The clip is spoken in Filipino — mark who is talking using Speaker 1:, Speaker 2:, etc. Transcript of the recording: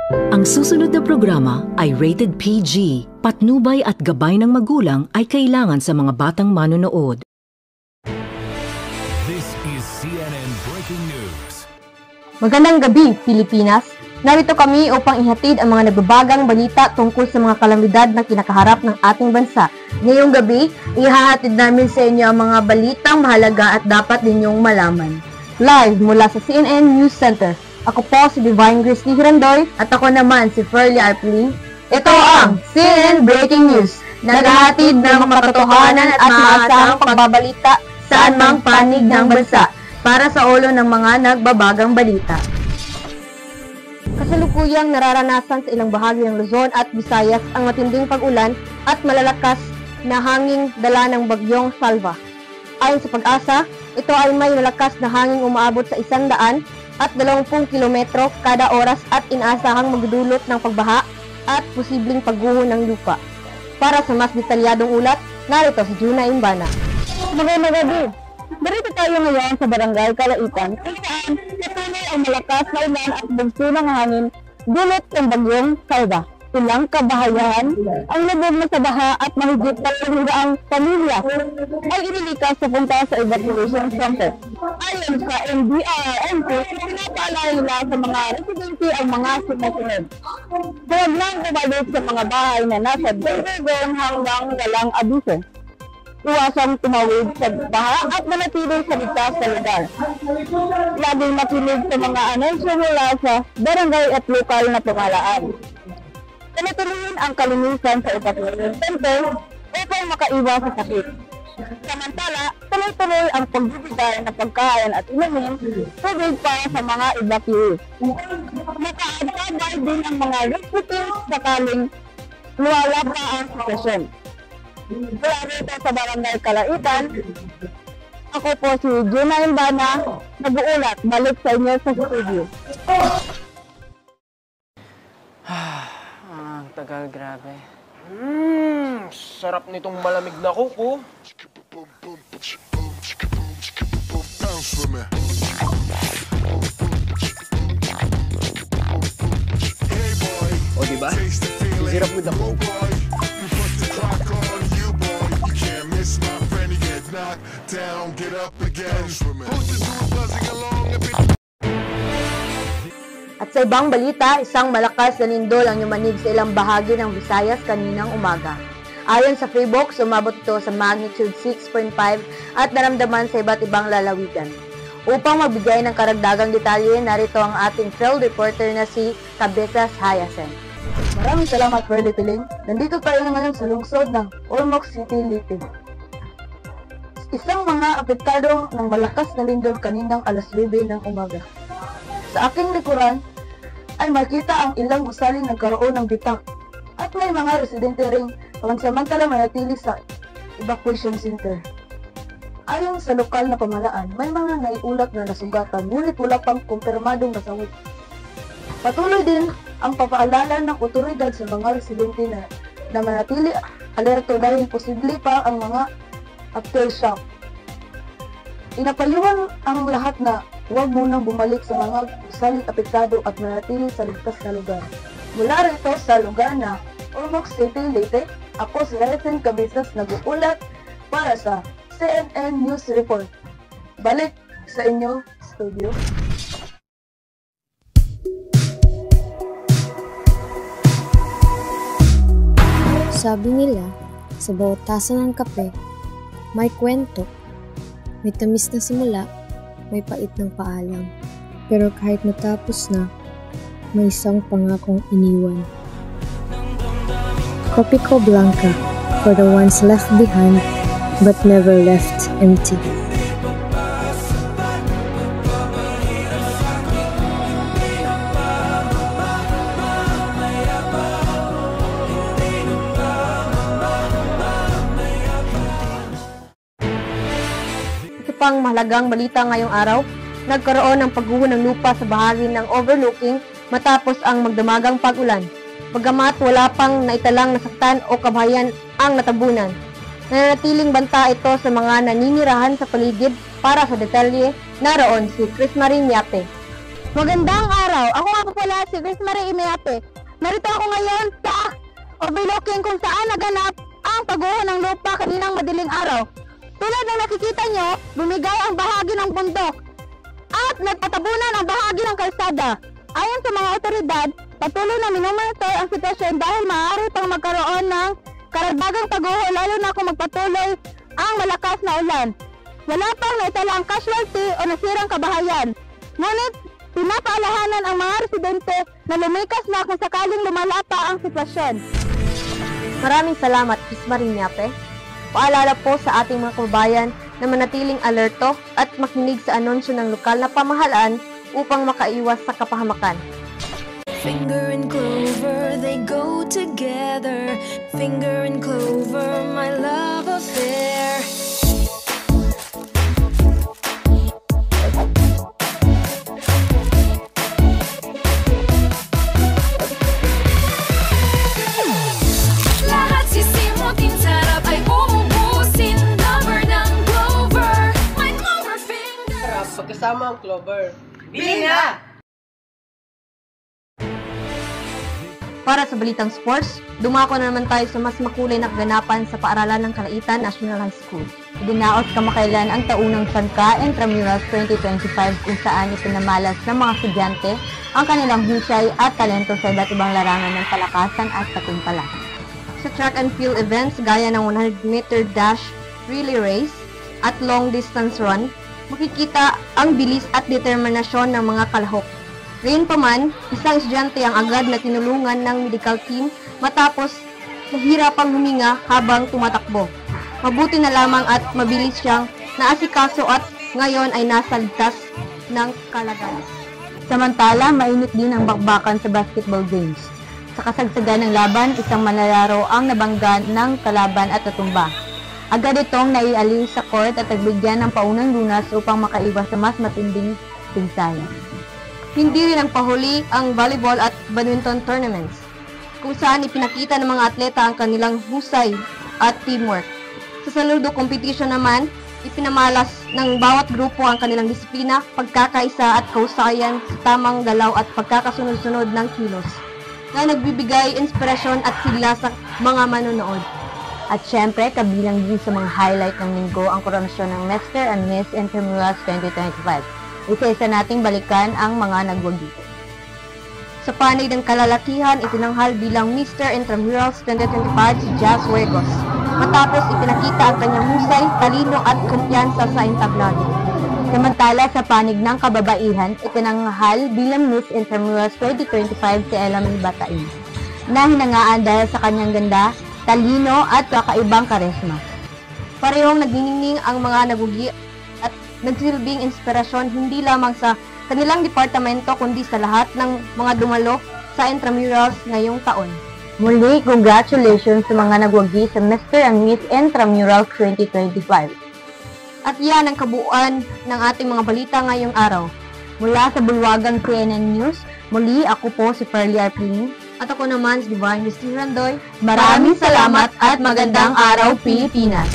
Speaker 1: Ang susunod na programa ay rated PG. Patnubay at gabay ng magulang ay kailangan sa mga batang manonood.
Speaker 2: This is CNN Breaking News.
Speaker 3: Magandang gabi, Pilipinas! Narito kami upang ihatid ang mga nagbabagang balita tungkol sa mga kalamidad na kinakaharap ng ating bansa. Ngayong gabi, ihahatid namin sa inyo ang mga balitang mahalaga at dapat ninyong malaman. Live mula sa CNN News Center. Ako po si Divine Grace Hirandoy at ako naman si Ferlie Arpling. Ito ang CNN Breaking News, naghahatid ng mga katotohanan at maasahang pagbabalita saan mang panig ng bansa para sa ulo ng mga nagbabagang balita. Kasalukuyang nararanasan sa ilang bahagi ng Luzon at Visayas ang matinding pag-ulan at malalakas na hanging dala ng bagyong Salva. Ayon sa Pag-asa, ito ay may malakas na hanging umaabot sa 100 at 20 kilometro kada oras at inaasahang magdudulot ng pagbaha at posibleng pagguho ng lupa. Para sa mas detalyadong ulat, narito si Juna Imbana. Magandang gabi! Narito tayo ngayon sa Barangay Calaitan kung saan patuloy ang malakas na ulan at bugso ng hangin dulot ng bagyong Salva. Ilang kabahayan ang lubog na sa baha at mahigit 300 pamilya ay inilikas sa punta sa evacuation center. Ayon sa NDRRMC, pinapaalala nila sa mga residente ang mga sumusunod. Huwag lang bumalik sa mga bahay na nasa danger zone hanggang walang abiso. Iwasang tumawid sa baha at manatili sa ligtas sa lugar. Laging makinig sa mga anunsyo mula sa barangay at lokal na pamahalaan. Tuloy-tuloyin ang kalinisan sa evacuation center upang makaiwas sa sakit. Samantala, tuloy-tuloy ang pagbibigay ng pagkain at inumin tubig para sa mga evacuee. Makaabay din ang mga recipients sakaling luwala pa ang sitwasyon. Mula rito sa Barangay Calaitan, ako po si Juna Imbana, nag-uulat, balik sa inyo sa studio.
Speaker 4: Ang tagal, grabe. Sarap nitong malamig na kuko. O, diba? Sirap with the coke.
Speaker 3: At sa ibang balita, isang malakas na lindol ang yumanig sa ilang bahagi ng Visayas kaninang umaga. Ayon sa Facebook, sumabot ito sa magnitude 6.5 at naramdaman sa iba't ibang lalawigan. Upang magbigay ng karagdagang detalye, narito ang ating field reporter na si Cabezas Hyacinth.
Speaker 5: Maraming salamat, Ferlie Piling. Nandito tayo ngayon sa lungsod ng Ormoc City, Leyte. Isang mga apektado ng malakas na lindol kaninang alas 9 ng umaga. Sa aking likuran ay makita ang ilang gusali nagkaroon ng bitak at may mga residente ring pansamantala manatili sa evacuation center. Ayon sa lokal na pamahalaan, may mga naiulat na nasugatan ngunit wala pang kumpirmadong nasawi. Patuloy din ang papaalala ng otoridad sa mga residente na manatili alerto dahil posible pa ang mga aftershock. Inapayuhan ang lahat na huwag munang bumalik sa mga gusaling apektado at manatili sa ligtas na lugar. Mula rito sa lugar na Ormoc City, Leyte, ako si Hyacinth Cabezas nag-uulat para sa CNN News Report. Balik sa inyo, studio.
Speaker 6: Sabi nila, sa bawat tasa ng kape, may kwento. May tamis na simula, may pait ng paalam. Pero kahit matapos na, may isang pangakong iniwan. Copico Blanca, for the ones left behind, but never left empty.
Speaker 3: Pang mahalagang balita ngayong araw, nagkaroon ng pagguho ng lupa sa bahagi ng overlooking matapos ang magdamagang pag-ulan. Bagamat wala pang naitalang nasaktan o kabahayan ang natabunan. Nananatiling banta ito sa mga naninirahan sa paligid. Para sa detalye, naroon si Chris Marin Yape. Magandang araw! Ako nga po pala si Grace Marie Imeate. Narito ako ngayon sa overlooking kung saan naganap ang pagguho ng lupa kaninang madaling araw. Tulad ng nakikita nyo, bumigay ang bahagi ng bundok at nagpatabunan ang bahagi ng kalsada. Ayon sa mga otoridad, patuloy na minomonitor ang sitwasyon dahil maaari pang magkaroon ng karagdagang pagguho lalo na kung magpatuloy ang malakas na ulan. Wala pang naitalang casualty o nasirang kabahayan. Ngunit, pinapaalahanan ang mga residente na lumikas na kung sakaling lumala pa ang sitwasyon. Maraming salamat, Miss Mariñape. Paalala po sa ating mga kababayan na manatiling alerto at makinig sa anunsyo ng lokal na pamahalaan upang makaiwas sa kapahamakan.
Speaker 7: Finger and clover, they go together. Finger and clover, my love affair. Lahat sisimutin, sarap ay uubusin. Lover ng clover, my clover finger.
Speaker 4: Pagkasama ang clover. Bili na!
Speaker 3: Para sa Balitang Sports, dumako na naman tayo sa mas makulay na kaganapan sa Paaralan ng Kalaitan National High School. Idinaos kamakailan ang taunang Sangka Intramurals 2025 kung saan ipinamalas ng mga estudyante ang kanilang husay at talento sa iba't ibang larangan ng palakasan at katimpala. Sa track and field events gaya ng 100-meter dash, relay race, at long distance run, makikita ang bilis at determinasyon ng mga kalahok. Gayunpaman, isang estudyante ang agad na tinulungan ng medical team matapos nahirapang huminga habang tumatakbo. Mabuti na lamang at mabilis siyang naasikaso at ngayon ay nasa ligtas ng kalagayan. Samantala, mainit din ang bakbakan sa basketball games. Sa kasagsagan ng laban, isang manlalaro ang nabangga ng kalaban at natumba. Agad itong naialis sa court at nagbigyan ng paunang lunas upang makaiwas sa mas matinding pinsala. Hindi rin ang pahuli ang volleyball at badminton tournaments, kung saan ipinakita ng mga atleta ang kanilang husay at teamwork. Sa saludo competition naman, ipinamalas ng bawat grupo ang kanilang disiplina, pagkakaisa at kahusayan sa tamang galaw at pagkakasunod-sunod ng kilos, na nagbibigay inspirasyon at sigla sa mga manonood. At syempre, kabilang din sa mga highlight ng linggo ang koronasyon ng Mr. and Miss Intramurals 2025. Isa-isa nating balikan ang mga nagwagi. Sa panig ng kalalakihan, itinanghal bilang Mr. Intramurals 2025 si Jazz Huegos. Matapos ipinakita ang kanyang husay, talino at kumpiyansa sa entablado. Samantala sa panig ng kababaihan, itinanghal bilang Miss Intramurals 2025 si Ella May Batain, na hinangaan dahil sa kanyang ganda, talino at kakaibang karisma. Parehong nagniningning ang mga nagugi at nagsilbing inspirasyon hindi lamang sa kanilang departamento kundi sa lahat ng mga dumalo sa Intramurals ngayong taon. Muli, congratulations sa mga nagwagi sa Mr. and Miss Intramurals 2025. At yan ang kabuuan ng ating mga balita ngayong araw. Mula sa bulwagang CNN News, muli ako po si Pearly Arpini at ako naman si Divine Randoy. Maraming salamat at magandang araw, Pilipinas!